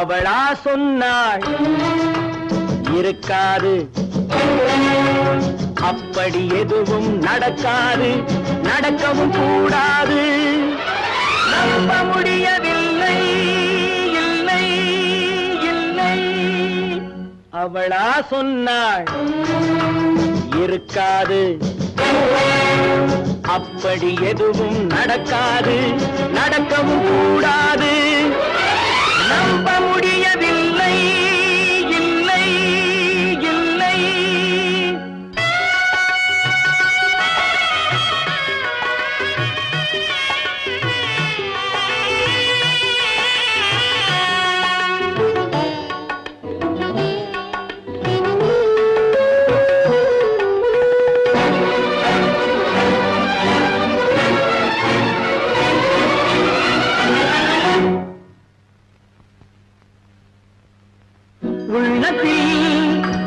அவளா சொன்னாள் இருக்காது, அப்படி எதுவும் நடக்காது, நடக்கவும் கூடாது. நம்ப முடியவில்லை, இல்லை இல்லை. அவளா சொன்னாள் இருக்காது, அப்படி எதுவும் நடக்காது, நடக்கவும் கூடாது. நம்ப முடியவில்லை, இல்லை இல்லை.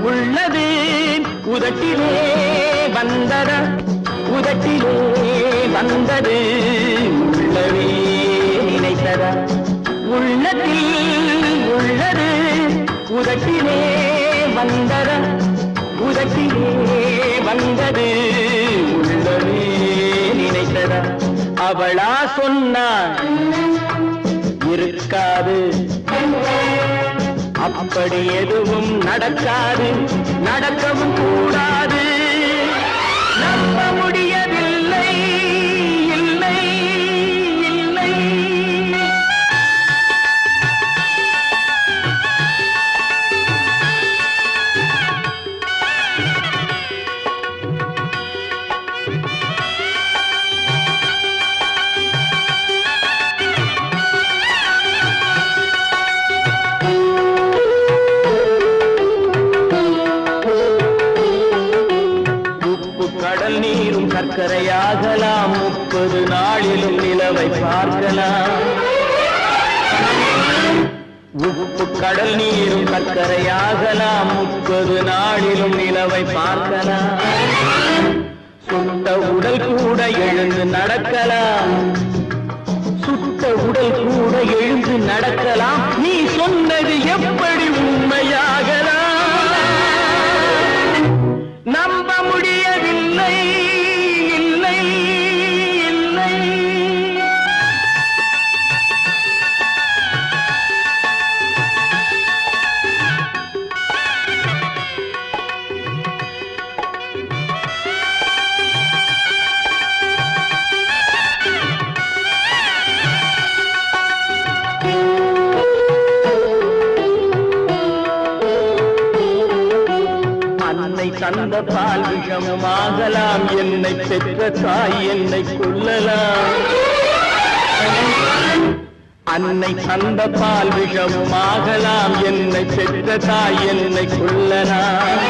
உள்ளது உதட்டிலே வந்தத, உதட்டிலே வந்தது உள்ளவே நினைத்தத. உள்ளத்தில் உள்ளது உதட்டிலே வந்தத, உதட்டிலே வந்தது உள்ளவே நினைத்தத. அவளா சொன்னாள் இருக்காது, அப்படி எதுவும் நடக்காது, நடக்கவும் கூடாது. நம்ப முடியவில்லை, இல்லை இல்லை. கடல் நீரும் சர்க்கரையாகலாம், 30 நாளிலும் நிலவை பார்க்கலாம். உப்பு கடல் நீரும் சர்க்கரையாகலாம், 30 நாளிலும் நிலவை பார்க்கலாம். சுட்ட உடல் கூட எழுந்து நடக்கலாம், சுட்ட உடல் கூட எழுந்து நடக்கலாம். நீ சொன்னது எப்படி உண்மையாகலாம்? நம்ப முடியவில்லை, இல்லை இல்லை. அன்னை தந்த பால் விஷமாகலாம், என்னை பெற்ற தாய் என்னை கொல்லலாம். அன்னை தந்த பால் விஷமாகலாம், என்னை பெற்ற தாய் என்னை கொல்லலாம்.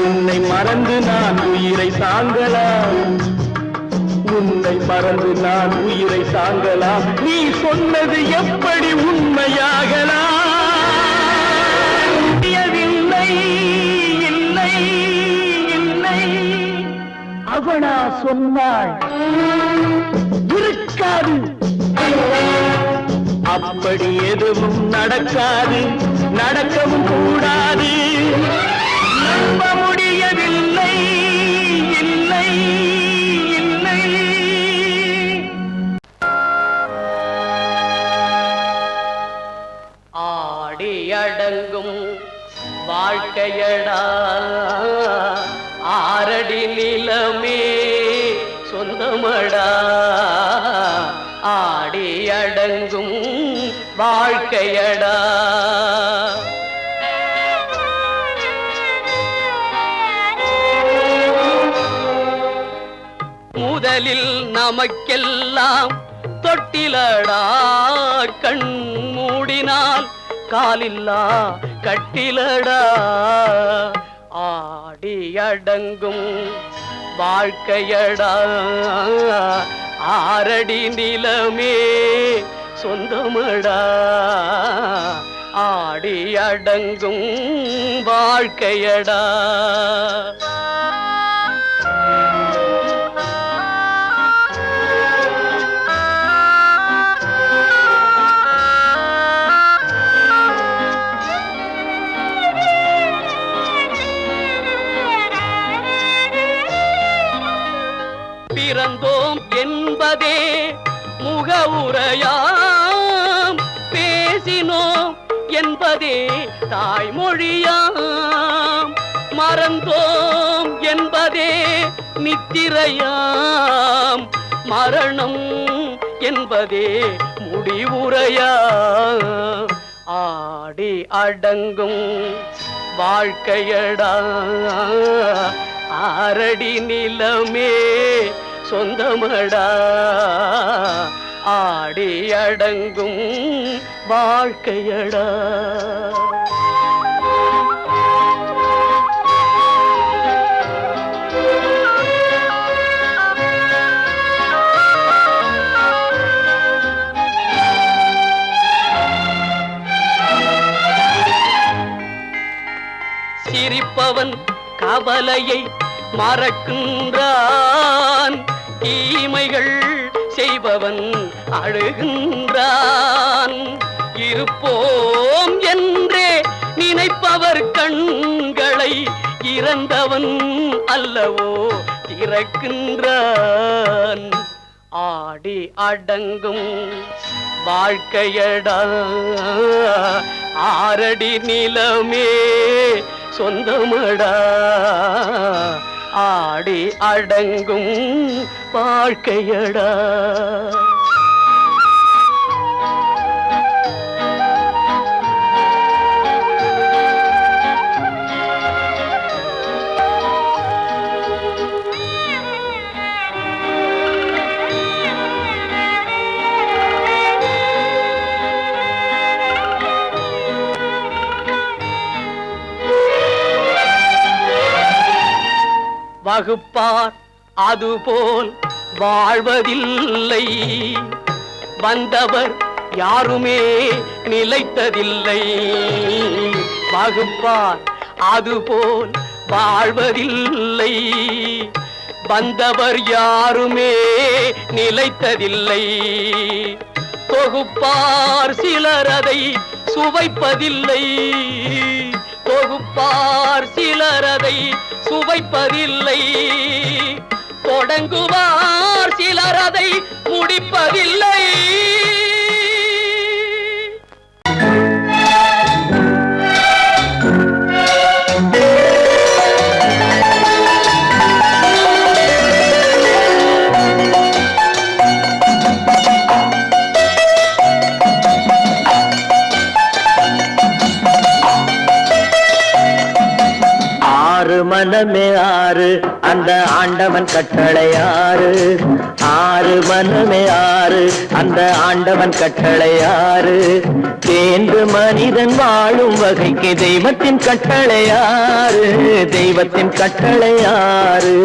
உன்னை மறந்து நான் உயிரை தாங்கலாம், உன்னை மறந்து நான் உயிரை தாங்கலாம். நீ சொன்னது எப்படி உண்மையாகலாம்? இல்லை இல்லை. அவளா சொன்னாள் இருக்காது, அப்படி எதுவும் நடக்காது, நடக்கவும் கூடாது. நம்ப முடியவில்லை, இல்லை இல்லை. ஆடி அடங்கும் வாழ்க்கையடா, ஆரடி நிலமே சொந்தமடா. ஆடி அடங்கும் வாழ்க்கையடா. முதலில் நமக்கெல்லாம் தொட்டிலடா, கண் மூடினால் காலில்லா கட்டிலடா. ஆடி அடங்கும் வாழ்க்கையடா, ஆரடி நிலமே சொந்தமடா. ஆடி அடங்கும் வாழ்க்கையடா. மறந்தோம் என்பதே முகவுரையாம், பேசினோம் என்பதே தாய்மொழியாம், மறந்தோம் என்பதே நித்திரையாம், மரணம் என்பதே முடிவுரையாம். ஆடி அடங்கும் வாழ்க்கையடா, ஆரடி நிலமே சொந்தமடா, ஆடி அடங்கும் வாழ்க்கையடா. சிரிப்பவன் கவலையை மறக்கின்றான், தீமைகள் செய்பவன் அழுகின்றான். இருப்போம் என்றே நினைப்பவர் கண்களை இறந்தவன் அல்லவோ திறக்கின்றான். ஆடி அடங்கும் வாழ்க்கையடா, ஆரடி நிலமே சொந்தமடா, ஆடி அடங்கும் வாழ்க்கையடா. வகுப்பார் அதுபோல் வாழ்வதில்லை, வந்தவர் யாருமே நிலைத்ததில்லை. வகுப்பார் அதுபோல் வாழ்வதில்லை, வந்தவர் யாருமே நிலைத்ததில்லை. தொகுப்பார் சிலர் அதை சுவைப்பதில்லை, தொகுப்பார் சிலர் அதை சுவைப்பதில்லை. தொடங்குவார் சிலர் அதை முடிப்பதில்லை. மனமே ஆறு அந்த ஆண்டவன் கட்டளை ஆறு, ஆறு மனமே ஆறு அந்த ஆண்டவன் கட்டளை ஆறு. தேர்ந்து மனிதன் வாழும் வகைக்கு தெய்வத்தின் கட்டளை ஆறு, தெய்வத்தின் கட்டளை ஆறு.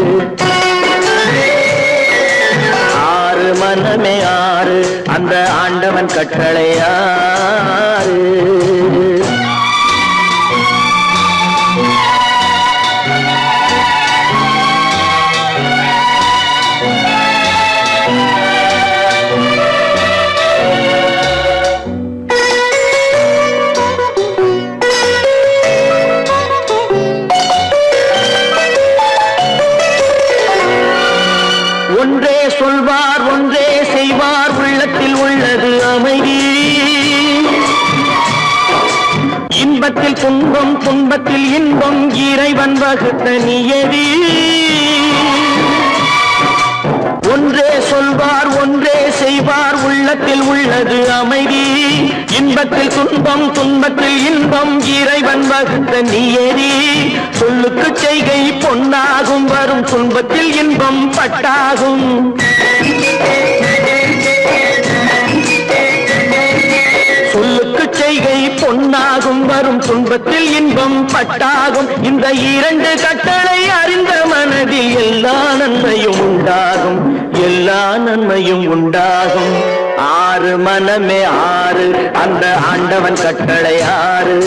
ஆறு மனமே ஆறு அந்த ஆண்டவன் கட்டளை ஆறு. ஒன்றே சொல்வார் ஒன்றே செய்வார், உள்ளத்தில் உள்ளது அமைதி. இன்பத்தில் துன்பம் துன்பத்தில் இன்பம், இறைவன் வகுத்த நியதி. ஒன்றே சொல்வார் ஒன்றே செய்வார், உள்ளத்தில் உள்ளது அமைதி. இன்பத்தில் துன்பம் துன்பத்தில் இன்பம், இறைவன் வகுத்த நியதி. சொல்லுக்கு செய்கை பொன்னாகும், வரும் துன்பத்தில் இன்பம் பட்டாகும். சொல்லுக்கு செய்கை பொன்னாகும், வரும் துன்பத்தில் இன்பம் பட்டாகும். இந்த இரண்டு கட்டளை அறிந்த மனதில் எல்லா நன்மையும் உண்டாகும், எல்லா நன்மையும் உண்டாகும். ஆறு மனமே ஆறு அந்த ஆண்டவன் கட்டளை ஆறு,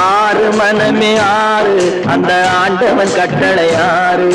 ஆறு மனமே ஆறு அந்த ஆண்டவன் கட்டளை ஆறு.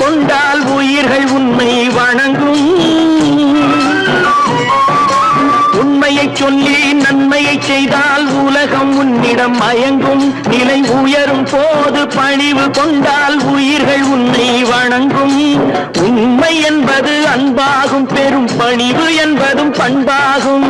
கொண்டால் உயிர்கள் உன்னை வணங்கும். உண்மையை சொல்லி நன்மையை செய்தால் உலகம் உன்னிடம் மயங்கும். நிலை உயரும் போது பணிவு கொண்டால் உயிர்கள் உன்னை வணங்கும். உண்மை என்பது அன்பாகும், பெரும் பணிவு என்பதும் பண்பாகும்.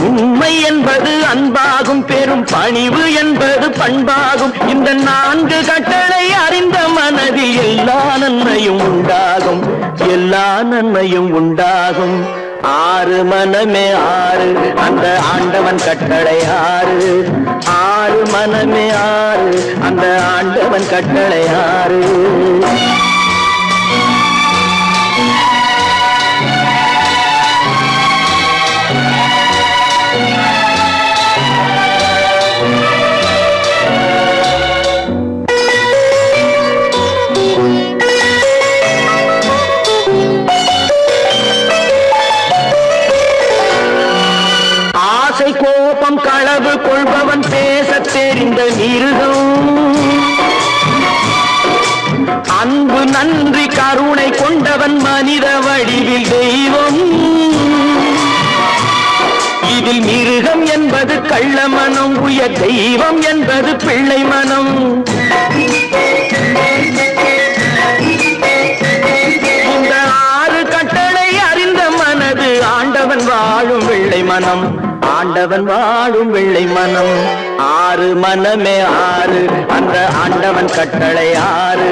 உண்மை என்பது அன்பாகும், பெரும் பணிவு என்பது பண்பாகும். இந்த 4 கட்டளை அறிந்த மனதில் எல்லா நன்மையும் உண்டாகும், எல்லா நன்மையும் உண்டாகும். 6 மனமே 6, அந்த ஆண்டவன் கட்டளை 6. 6 மனமே 6, அந்த ஆண்டவன் கட்டளை 6. கோபம் களவு கொள்பவன் பேசத் தெரிந்த மிருகம். அன்பு நன்றி கருணை கொண்டவன் மனித வடிவில் தெய்வம். இதில் மிருகம் என்பது கள்ள மனம், உயர் தெய்வம் என்பது பிள்ளை மனம். இந்த 6 கட்டளை அறிந்த மனது ஆண்டவன் வாழும் வெள்ளை மனம், ஆண்டவன் வாழும் வெள்ளை மனம். 6 மனமே 6, அந்த ஆண்டவன் கட்டளை 6.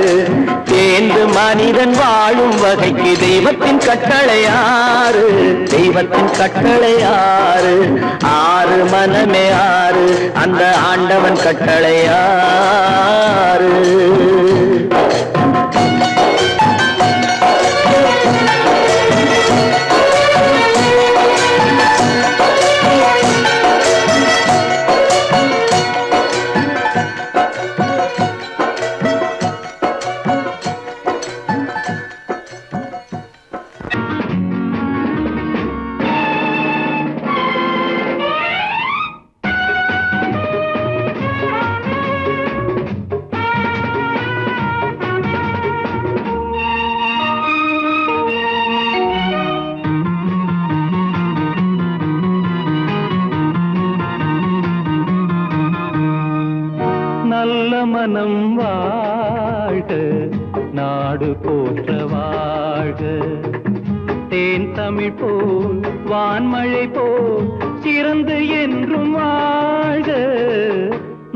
தேர்ந்து மனிதன் வாழும் வகைக்கு தெய்வத்தின் கட்டளை 6, தெய்வத்தின் கட்டளை 6. 6 மனமே 6, அந்த ஆண்டவன் கட்டளை 6. நல்ல மனம் வாழ்க, நாடு போற்ற வாழ்க. தேன் தமிழ் போல் வான்மழை போல் சிறந்து என்றும் வாழ்க.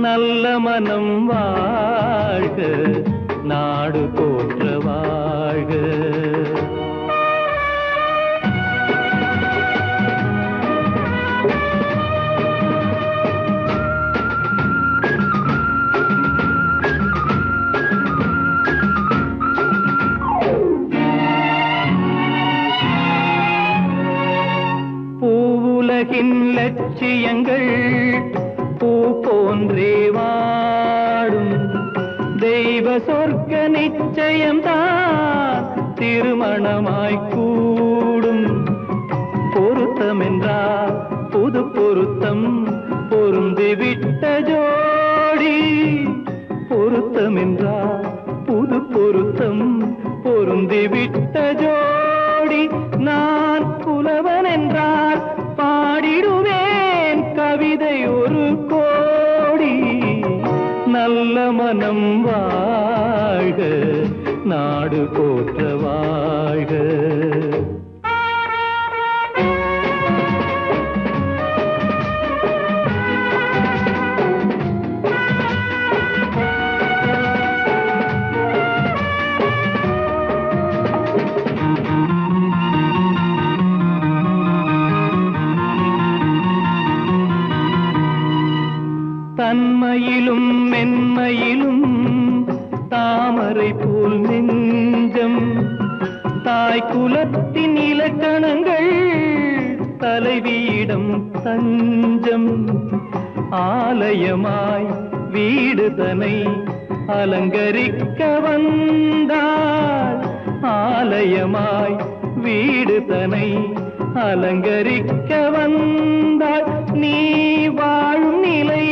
நல்ல மனம் வாழ்க, நாடு போற்ற வாழ்க. உலகின் லட்சியங்கள் பூ போன்றே வாடும். தெய்வ சொர்க்க நிச்சயம்தான் திருமணமாய் கூடும். பொருத்தம் என்றால் புது பொருத்தம், பொருந்திவிட்ட ஜோடி. பொருத்தம் என்றால் புது பொருத்தம், பொருந்திவிட்ட ஜோடி. நான் புலவன் என்றால் பாடிடுவேன் கவிதை ஒரு கோடி. நல்ல மனம் வாழ்க, நாடு போற்ற வாழ்க. தன்மையிலும் மென்மையிலும் தாமரை போல் நெஞ்சம். தாய் குலத்தின் இலக்கணங்கள் தலைவியிடம் தஞ்சம். ஆலயமாய் வீடு தனை அலங்கரிக்க வந்தாள். ஆலயமாய் வீடு தனை அலங்கரிக்க வந்தாள். நீ வாழும் நிலை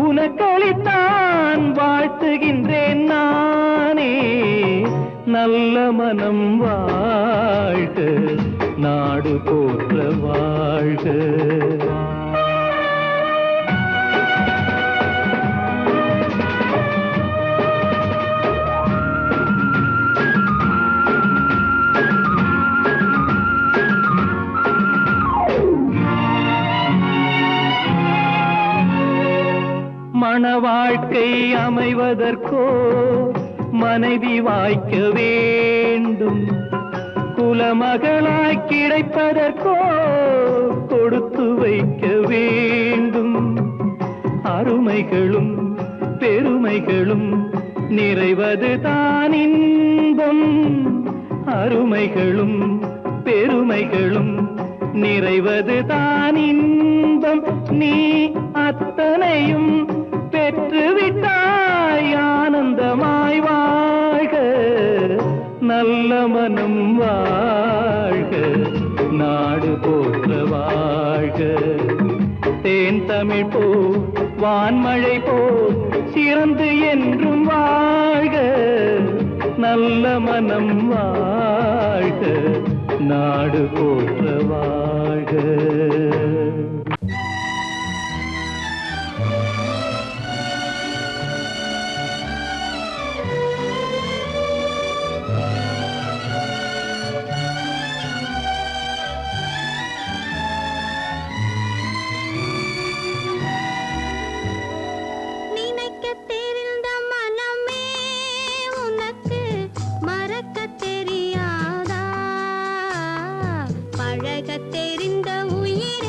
உனக்களித்தாள். மனம் வாழ்க, நாடு போற்ற வாழ்க. மண வாழ்க்கை அமைவதற்கோ மனைவி வாய்க்க வேண்டும், குலமகளாய் கிடைப்பதற்கோ கொடுத்து வைக்க வேண்டும். அருமைகளும் பெருமைகளும் நிறைவது தான் இன்பம், அருமைகளும் பெருமைகளும் நிறைவது தான் இன்பம். நீ அத்தனையும் பெற்றுவிட்டாய் ஆனந்தமாய் வாழ்க, நல்ல மனம் வாழ்க, நாடு போற்ற வாழ்க. தேன் தமிழ் போ வான்மழை போ சிறந்து என்றும் வாழ்க, நல்ல மனம் வாழ்க, நாடு போற்ற வாழ்க. தெரிந்த உயிர்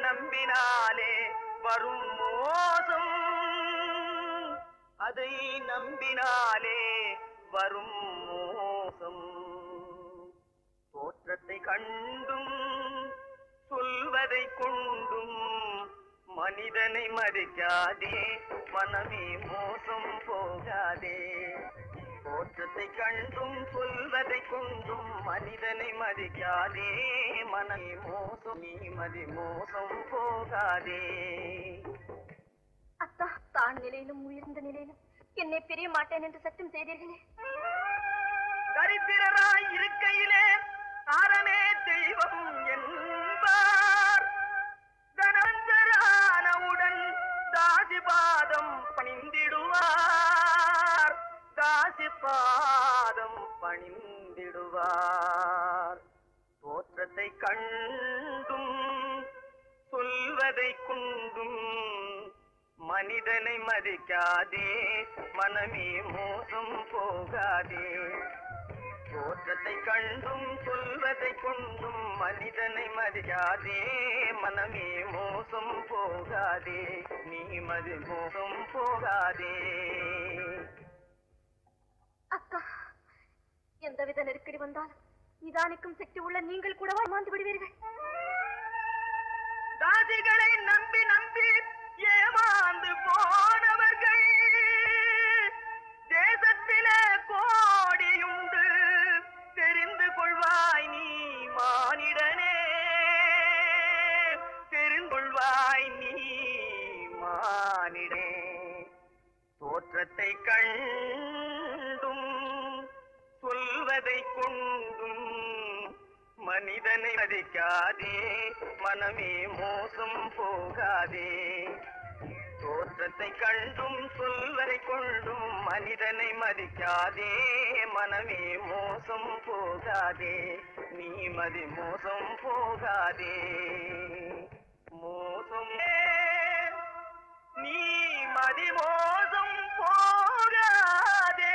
நம்பினாலே வரும் மோசம், அதை நம்பினாலே வரும் மோசம். தோற்றத்தை கண்டும் சொல்வதை கொண்டும் மனிதனை மதிக்காதே, மனமே மோசம் போகாதே. தோற்றத்தை கண்டும் சொல்வதை கொண்டும் மனிதனை மதிக்காதே, மனமே மோசம், நீ மோசம் போகாதே. அத்தா, தான் நிலையிலும் உயர்ந்த நிலையிலும் என்னை பிரிய மாட்டேன் என்று சட்டம் செய்தீர்களே. தரித்திரராய் இருக்கையிலே தாரமே தெய்வம் என்பார், தனந்தரானவுடன் தாசி பாதம் பணிந்திடுவார், தாசி பாதம் பணிந்திடுவார். தோற்றத்தை கண்டும் சொல்வதை கொண்டும் மனிதனை மதிக்காதே, மனமே மோசம் போகாதே. தோற்றத்தை கண்டும் சொல்வதை கொண்டும் மனிதனை மதிக்காதே, மனமே மோசம் போகாதே, நீ மோசம் போகாதே. அக்கா, எந்தவித நெருக்கடி வந்தாலும் நிதானிக்கும் சக்தி உள்ள நீங்கள் கூடவா மாந்து விடுவீர்கள்? தாசிகளை நம்பி நம்பி ஏமாந்து போனவர்கள் தேசத்திலே கோடியுண்டு, தெரிந்து கொள்வாய் நீ மானிடனே, தெரிந்து கொள்வாய் நீ மானிடனே. தோற்றத்தை கண்டும் சொல்வதை கொண்டும் மனிதனை மதிக்காதே, மனமே மோசம் போகாதே. தோற்றத்தை கண்டும் சொல்வதை கொண்டும் மனிதனை மதிக்காதே, மனமே மோசம் போகாதே, நீ மோசம் போகாதே. மோசம் நீ மோசம் போகாதே.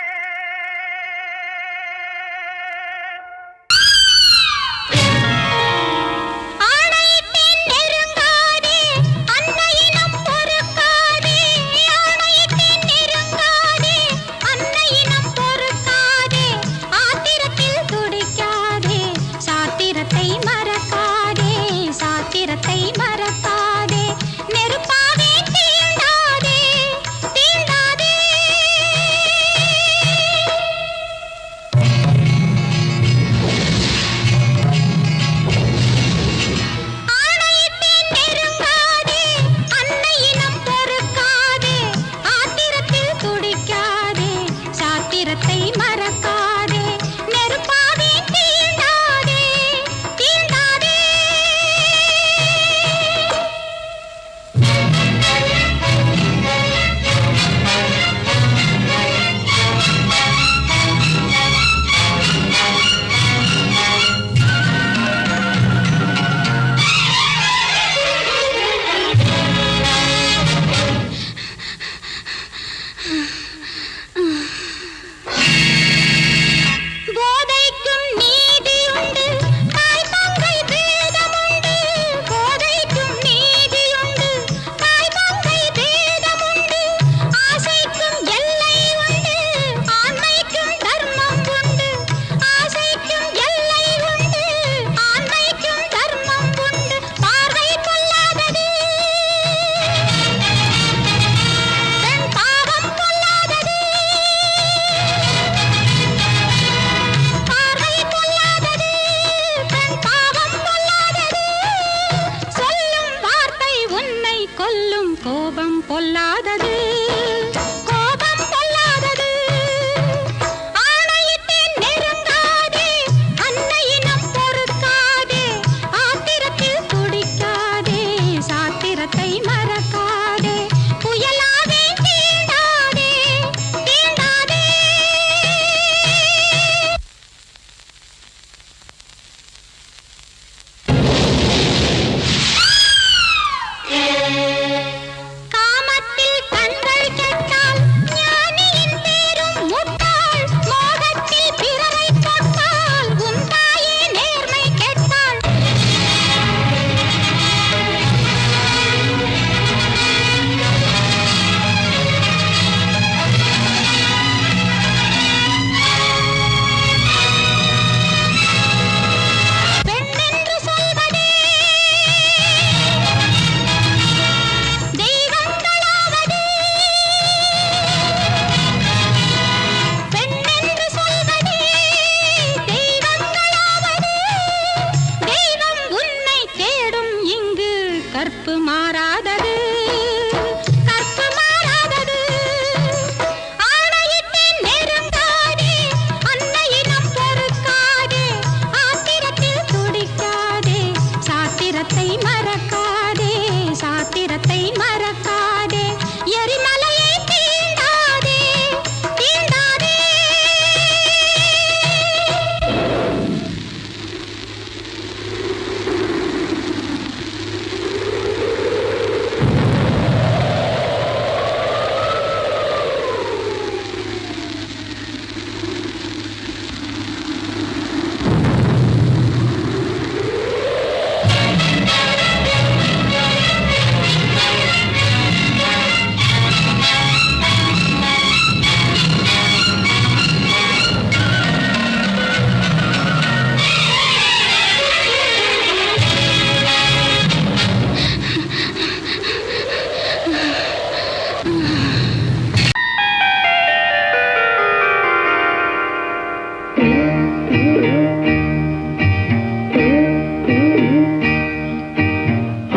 காமத்தில் கற்பு மாறாதது கற்பு மாறாதது ஆணையிட்டேன் நெருங்காதே அன்னையிடம் பொறுக்காதே ஆத்திரத்தில் துடிக்காதே சாத்திரத்தை மறக்காதே சாத்திரத்தை மறக்காதே எரிமலையை தீண்டாதே தீண்டாதே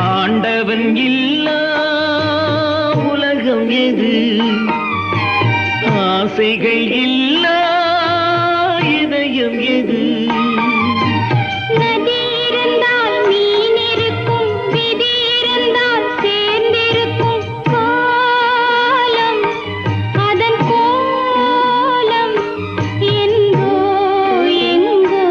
ஆண்டவன் இல்லா உலகம் எது ஆசைகள் இல்லா இதயம் எது நதி இருந்தால் மீன் இருக்கும் விதி இருந்தால் சேர்ந்திருக்கும் காலம் அதன் கோலம் எங்கோ எங்கோ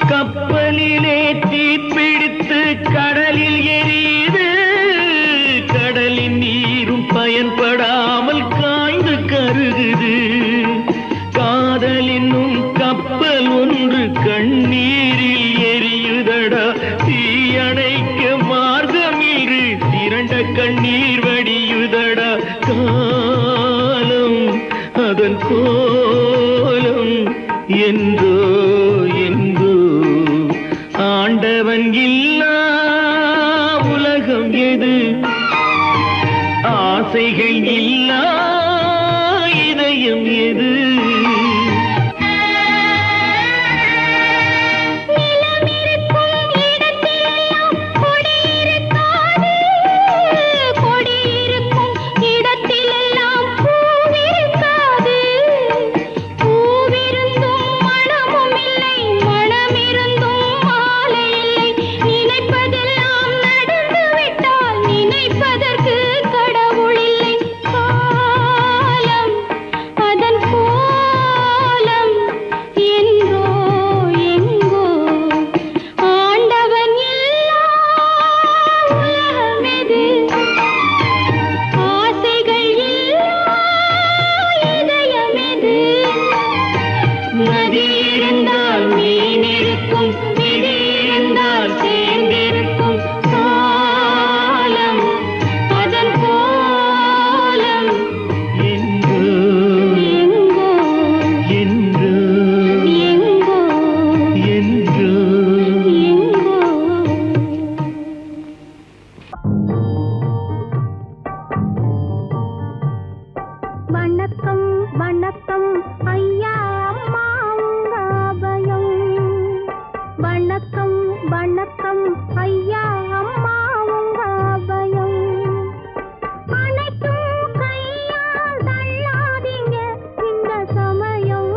கப்பலிலே தீப்பிடித்து கடலில் எரியுது கடலின் நீரும் பயன்படாமல் காய்ந்து கருகுது காதல் என்னும் கப்பல் ஒன்று கண்ணீரில் எரியுதடா தீயணைக்க மார்க்கமில்லை திரண்ட கண்ணீர் வடியுதடா காலம் அதன் கோலம் என்றோ என்றோ ஆண்டவன் இல்லா உலகம் எது ஆசைகள் இல்லா இதயம் எது நிலமிருக்கும் இடத்திலெல்லாம் கொடி இருக்காது கொடி இருக்கும் இடத்திலெல்லாம் பூவிருக்காது பூவிருந்தும் மணமும் இல்லை மணமிருந்தும் மாலை இல்லை நினைப்பதெல்லாம் நடந்துவிட்டால் நினைப்பதற்கு கடவுள் இல்லை காலம் அதன் கோலம் என்றோ எங்கோ ஆண்டவன் இல்லா உலகமெது ஆசைகள் இல்லா இதயமெது நதி இருந்தால் மீன் இருக்கும் விதி இருந்தால் சேர்ந்திருக்கும் காலம் அதன் கோலம் என்றோ எங்கோ என்றோ எங்கோ என்றோ எங்கோ வணக்கம் வணக்கம் ஐயா அம்மா உங்க அபயம் வணக்கம் வணக்கம் ஐயா அம்மா உங்க அபயம் அனைத்தும் கையால் தள்ளாதீங்க இந்த சமயம்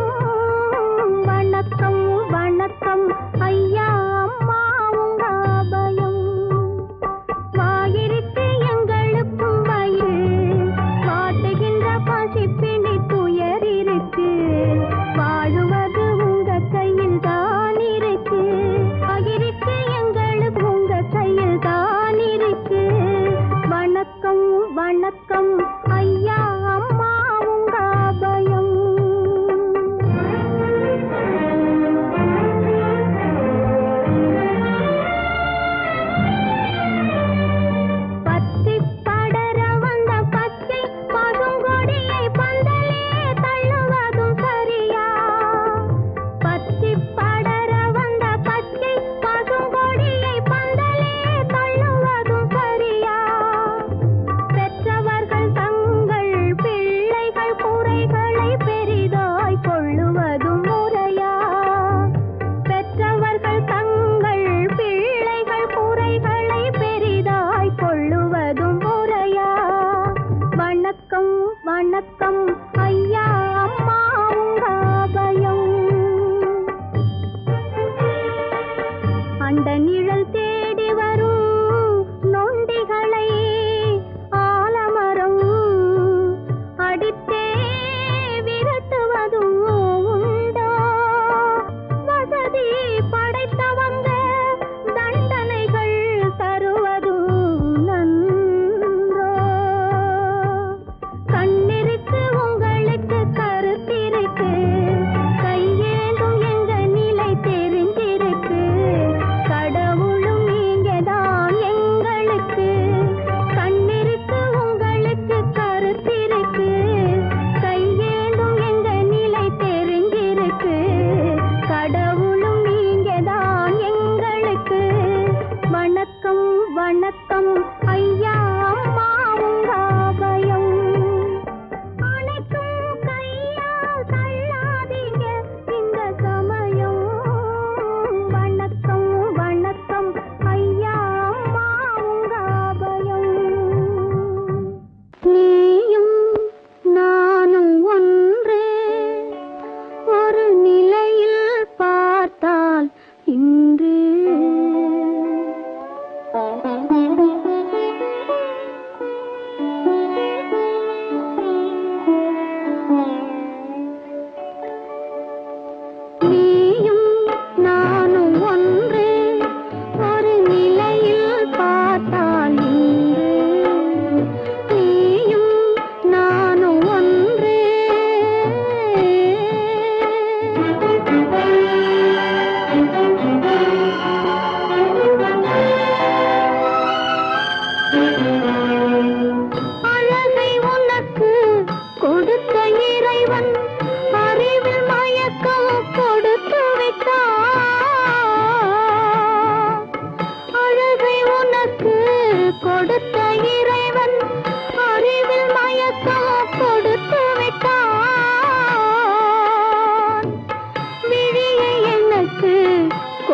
வணக்கம் வணக்கம் ஐயா அம்மா உங்க அபயம் வாயிருக்கு எங்களுக்கும் வயிறு வாட்டுகின்ற பசிப்பிணி துயர் இருக்கு வாழுவது உங்க கையில் தான் இருக்கு வாயிருக்கு எங்களுக்கு உங்க கையில்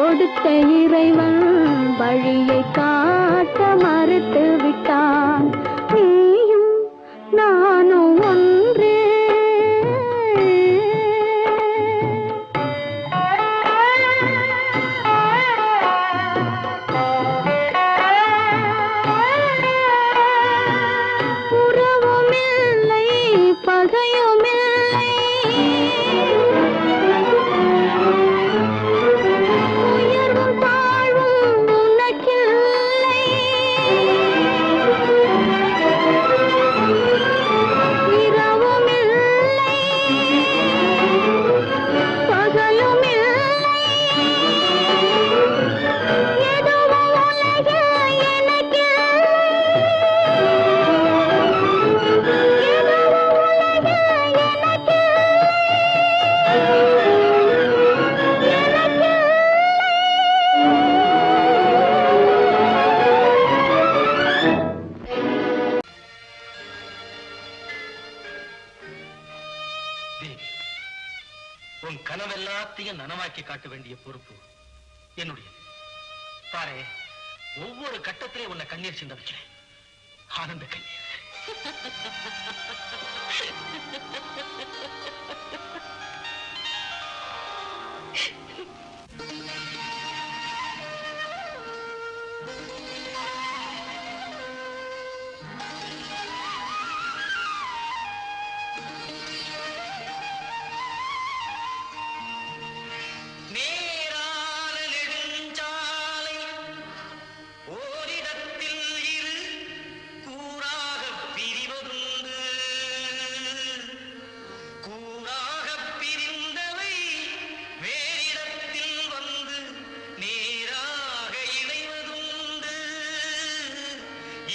கொடுத்த இறைவன் வழியை காட்ட மறுத்து விட்டான். நீயும் நானும் ஒன்று. உறவுமில்லை பகையுமில்லை, உயர்வும் தாழ்வும் உனக்கில்லை. இரவுமில்லை பகலுமில்லை, எதுவும் உலகில் எனக்கில்லை. தேவி, உன் கனவெல்லாத்தையும் நனவாக்கி காட்ட வேண்டிய பொறுப்பு என்னுடைய. பாரு, ஒவ்வொரு கட்டத்திலே உன்னை கண்ணீர் சிந்த வைக்கிறேன். ஆனந்த கண்ணீர். நேரான நெடுஞ்சாலை ஓரிடத்தில் இரு கூறாகப் பிரிவதுண்டு. கூறாகப் பிரிந்தவை வேறிடத்தில் வந்து நேராக இணைவதுண்டு.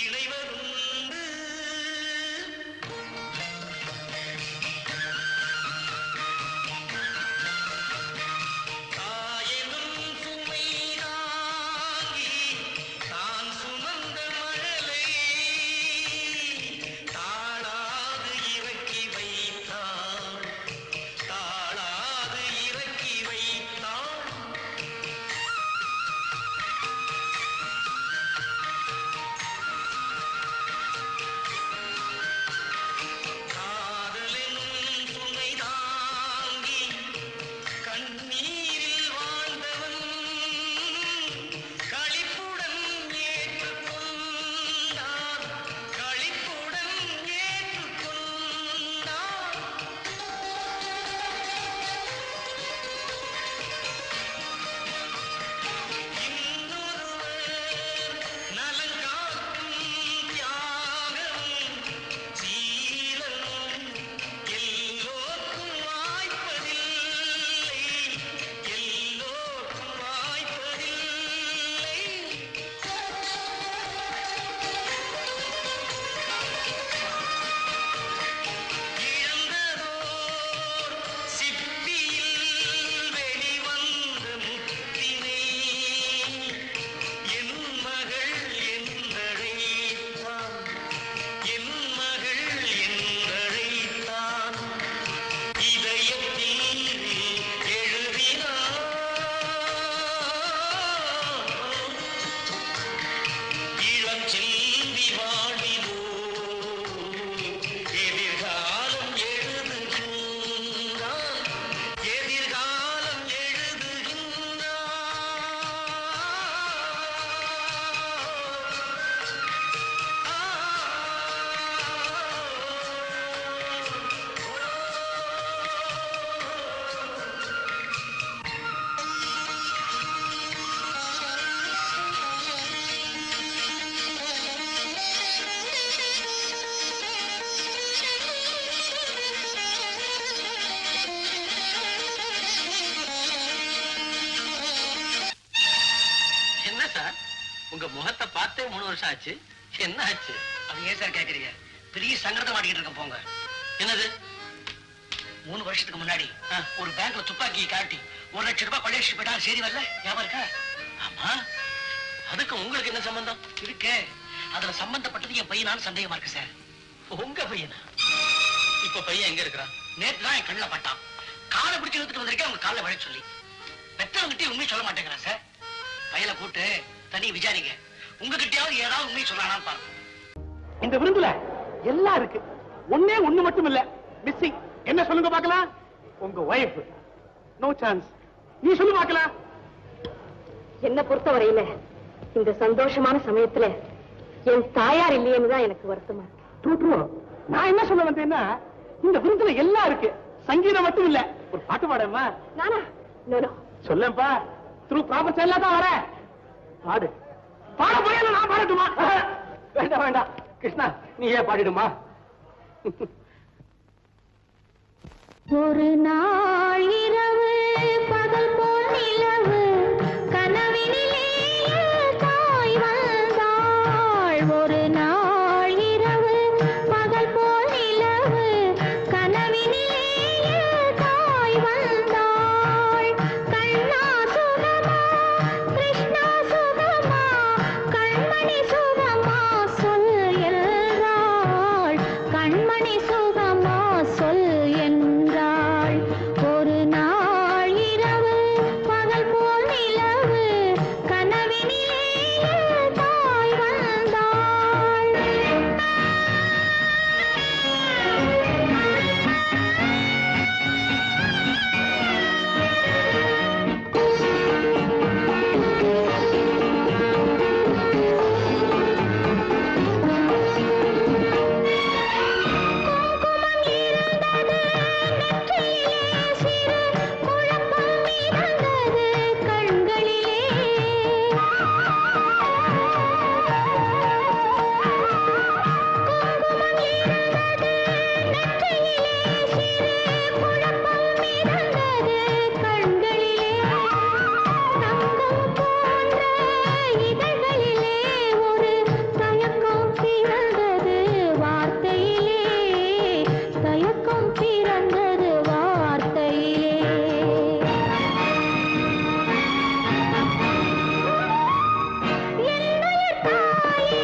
இணைவதுண்டு. தாயெனும் சுமை தாங்கி தான் சுமந்த மழலை தாழாது இறக்கி வைத்தாள். தாழாது இறக்கி வைத்தாள். காதலெனும் சுமை தாங்கி கண்ணீரில் வாழ்ந்தவன் களிப்புடன் ஏற்றுக்கொண்டான். களிப்புடன் ஏற்றுக்கொண்டான். இன்னொருவர் நலங்காக்கும் தியாகமும் சீலமும் எல்லோர்க்கும் வாய்ப்பதில்லை. எல்லோர்க்கும் வாய்ப்பதில்லை. இழந்ததோர் சிப்பியில் வெளிவந்த முத்தினை என் மகள் என்றழைத்தான். என் மகள் என்றழைத்தான். இதயத்தில் எழுதினான். இளம் செல்வி வாழிலோ எதிர்காலம் எழுதுகின்றான். எதிர்காலம் என்ன சார், உங்க முகத்தை பார்த்தே 3 வருஷம் ஆச்சு. என்ன ஆச்சு? அது ஏன் சார் கேக்குறீங்க? பெரிய சங்கடத்தை மாட்டிக்கிட்டு இருக்க. போங்க. என்னது? 3 வருஷத்துக்கு முன்னாடி ஒரு பேங்க்ல துப்பாக்கியை காட்டி 1 லட்சம் ரூபாய் கொள்ளையடிச்சு போயிட்டா செய்தி வரல? ஞாபகம் இருக்கா? ஆமா. அதுக்கு உங்களுக்கு என்ன சம்பந்தம் இருக்கு? அதுல சம்பந்தப்பட்டது என் பையனான்னு சந்தேகமா இருக்கு சார். உங்க பையனா? இப்ப பையன் எங்க இருக்கிறான்? நேற்று தான் என் கண்ணுல பட்டான். காலை பிடிச்சு இழுத்துட்டு வந்திருக்கேன் அவங்க காலை வழி சொல்லி. பெற்றவங்கிட்டே உண்மையை சொல்ல மாட்டேங்கிறான் சார். தனி விசாரிங்க. உங்ககிட்டயாவது ஏதாவது உண்மை சொல்றானான்னு பாருங்க. இந்த விருந்துல எல்லாம் இருக்கு. ஒண்ணே ஒண்ணு மட்டும் இல்ல மிஸ்ஸிங். என்ன சொல்லுங்க பார்க்கலாம்? உங்க வைஃப். No chance. நீ சொல்லு பார்க்கலாம். என்ன பொறுத்தவரையில இந்த சந்தோஷமான சமயத்துல என் தாயார் இல்லையேன்னு தான் எனக்கு வருத்தமா இருக்கு. True true. நான் என்ன சொல்ல வந்தேன்னா, இந்த விருந்துல எல்லாம் இருக்கு, சங்கீதம் மட்டும் இல்ல. ஒரு பாட்டு பாடமா? நானா? நோ. சொல்லப்பா. த்ரூ ப்ராப்பர்ட்டி எல்லாம் தான் வரேன். பாடு. பாட போய் நான் பாடட்டுமா? வேண்டாம் வேண்டாம் கிருஷ்ணா, நீயே பாடிடுமா. ஒரு நாள் இரவு பகல் போல் நிலவு கனவினிலே தாய் வந்தாள். ஒரு நாள் இரவு பகல் போல் நிலவு கனவினிலே தாய் வந்தாள். கண்ணா சுகமா கிருஷ்ணா சுகமா கண்மணி சுகமா சொல் என்றாள். கண்மணி சுகமா சொல் என்றாள். ஒரு நாள் இரவு பகல் போல் நிலவு கனவினிலே தாய் வந்தாள். குங்குமம் இருந்தது நெற்றியிலே சிறு குழப்பம் மிதந்தது கண்களிலே. குங்குமம் இருந்தது நெற்றியிலே சிறு குழப்பம் மிதந்தது கண்களிலே. தங்கம் போன்ற இதழ்களிலே ஒரு தயக்கம் பிறந்தது வார்த்தையிலே. தயக்கம் பிறந்தது வார்த்தையிலே. என்னுயிர் தாயே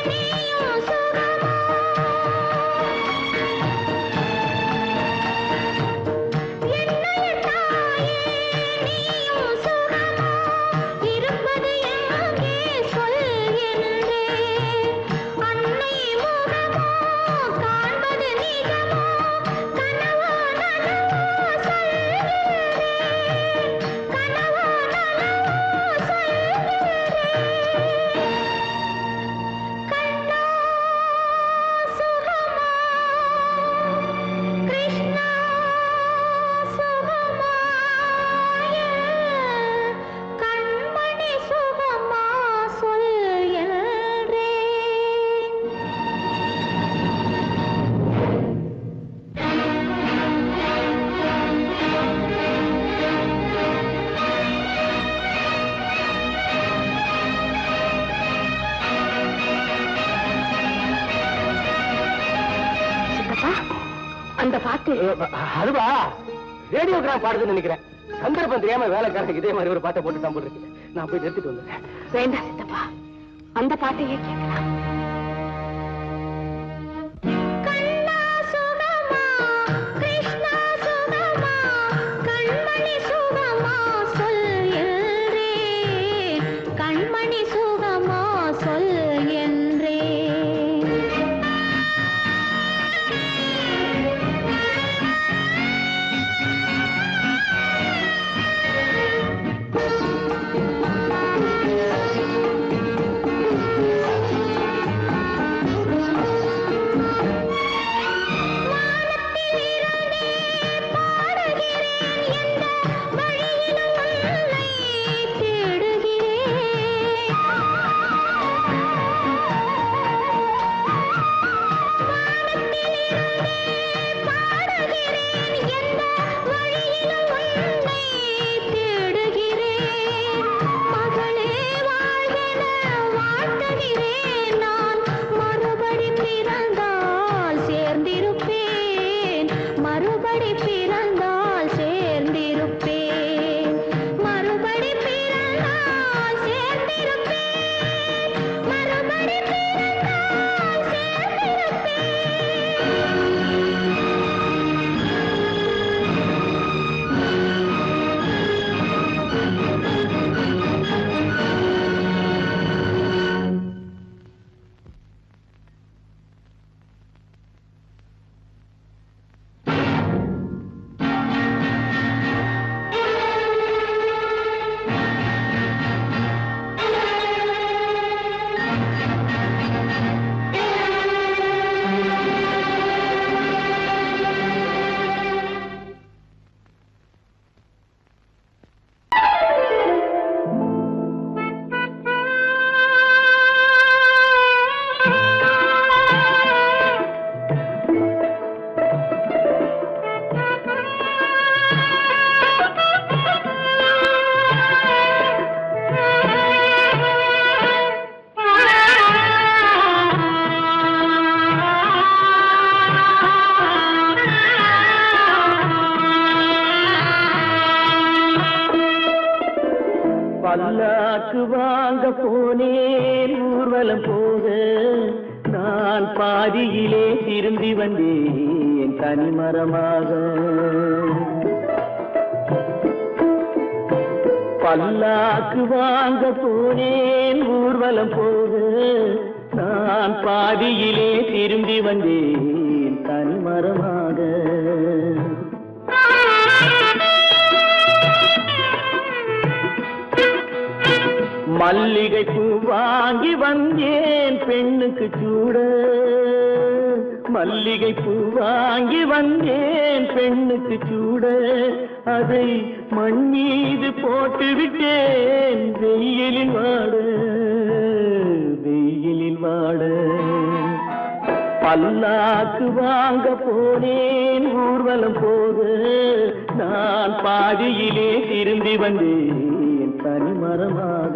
நீயும் சுகமா. என்னுயிர் தாயே நீயும் சுகமா. இருப்பது எங்கே சொல் என்றேன். அன்னை முகமோ காண்பது நிஜமோ கனவோ நனவோ சொல்கிறேன். கனவோ நனவோ சொல்கிறேன். கண்ணா சுகமா கிருஷ்ணா சுகமா கண்மணி சுகமா சொல் என்றேன். சித்தப்பா, அந்த பாட்டு அதுவா ரேடியோகிராம் பாடுதுன்னு நினைக்கிறேன். சந்தர்ப்பம் தெரியாம வேலைக்காரங்க இதே மாதிரி ஒரு பாட்டை போட்டு தான் போட்டுருக்கு. நான் போய் நிறுத்திட்டு வந்தேன். வேண்டாம் சித்தப்பா, அந்த பாட்டையே கேட்கலாம். கண்ணா சுகமா கிருஷ்ணா சுகமா கண்மணி சுகமா சொல் என்றேன். கண்மணி சுகமா சொல் என்றேன். பல்லாக்கு வாங்க போனேன் ஊர்வலம் போக நான் பாதியிலே திரும்பி வந்தேன் தனிமரமாக பல்லாக்கு வாங்க போனேன் ஊர்வலம் போக நான் பாதியிலே திரும்பி வந்தேன் தனிமரமாக மல்லிகை பூ வாங்கி வந்தேன் பெண்ணுக்கு சூட மல்லிகை பூ வாங்கி வந்தேன் பெண்ணுக்கு சூட அதை மண் மீது போட்டு விட்டேன் வெயிலில் வாட பல்லாக்கு வாங்க போனேன் ஊர்வலம் போக நான் பாதியிலே திரும்பி வந்தேன் தனிமரமாக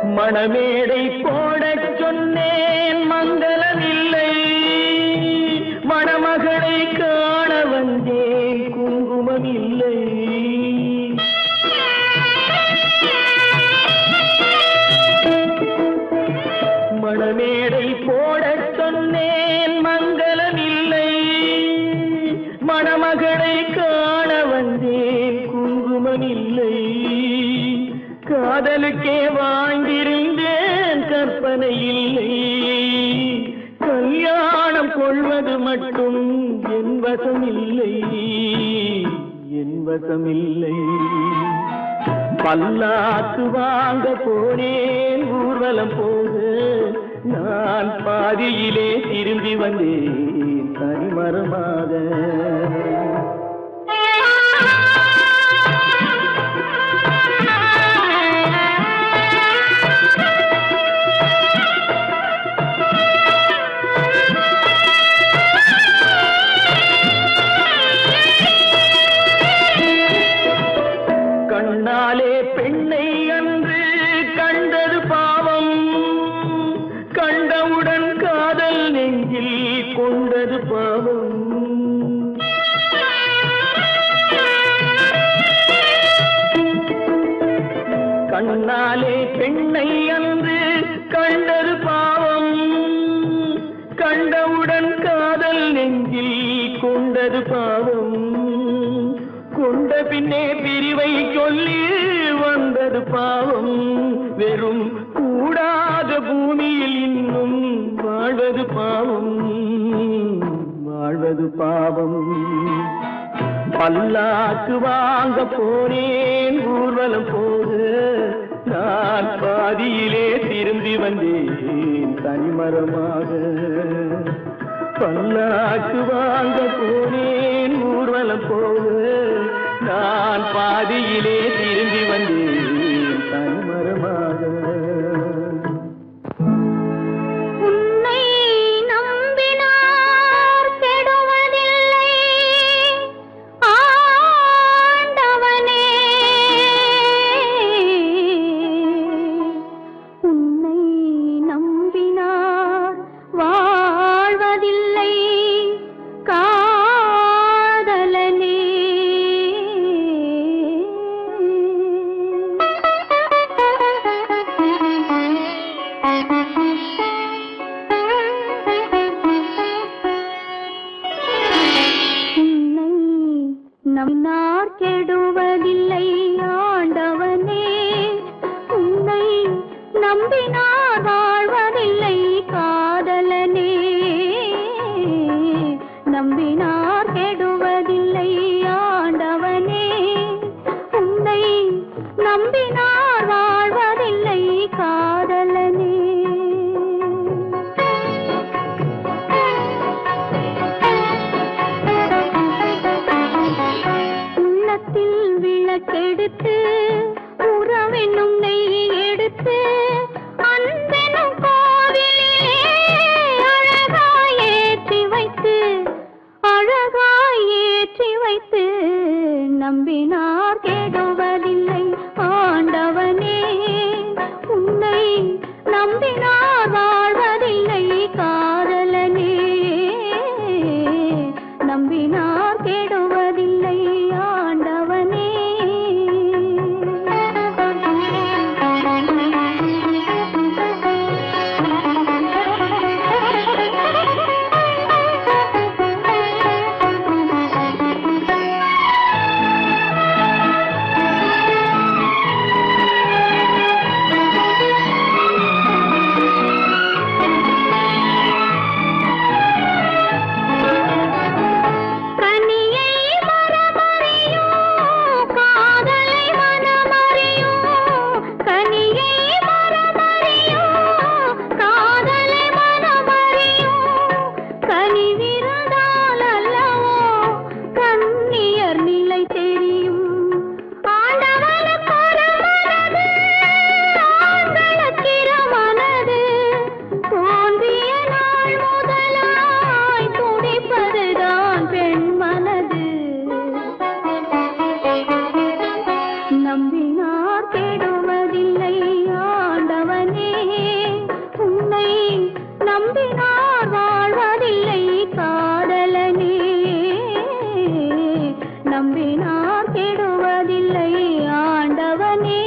மணமேடை போடச் சொன்னேன் மங்களமில்லை மணமகளை காண வந்தேன் குங்குமமில்லை மணமேடை போடச் சொன்னேன் மங்களமில்லை மணமகளை காண வந்தேன் குங்குமமில்லை காதலுக்கே வாங்கியிருந்தேன் கற்பனை இல்லை கல்யாணம் கொள்வது மட்டும் என் வசமில்லை பல்லாக்கு வாங்க போனேன் ஊர்வலம் போக நான் பாதியிலே திரும்பி வந்தேன் தனிமரமாக கண்ணாலே பெண்ணை அன்று கண்டது பாவம் கண்டவுடன் காதல் நெஞ்சில் கொண்டது பாவம் கண்ணாலே பெண்ணை அன்று கண்டது பாவம் கண்டவுடன் காதல் நெஞ்சில் கொண்டது பாவம் கொண்ட பின்னே பிரிவை சொல்லி வந்தது பாவம் வெறும் கூடாத பூமியில் இன்னும் வாழ்வது பாவம் பல்லாக்கு வாங்க போனேன் ஊர்வலம் போக நான் பாதியிலே திரும்பி வந்தேன் தனிமரமாக பல்லாக்கு வாங்க போனேன் ஊர்வலம் போக நான் பாதியிலே திரும்பி வந்தேன் தனிமரமாக உன்னை நம்பினார் கெடுவதில்லை ஆண்டவனே உன்னை நம்பினார் வாழ்வதில்லை காதலனே உன்னை நம்பினார் கெடுவதில்லை ஆண்டவனே உன்னை நம்பினார் வாழ்வதில்லை காதலனே நம்பினார் கெடுவதில்லை ஆண்டவனே உன்னை நம்பினார் வாழ்வதில்லை காதலனே உள்ளத்தில் விளக்கெடுத்து உறவென்னும் நெய் எடுத்து அன்பெனும் கோவிலிலே அழகாய் ஏற்றி வைத்து நம்பினார் கெடுவதில்லை ஆண்டவனே உன்னை நம்பினார் வாழ்வதில்லை காதலனே நம்பினார் கெடுவதில்லை ஆண்டவனே நம்பினார் கெடுவதில்லை ஆண்டவனே உன்னை நம்பினார் வாழ்வதில்லை காதலனே நம்பினார் கெடுவதில்லை ஆண்டவனே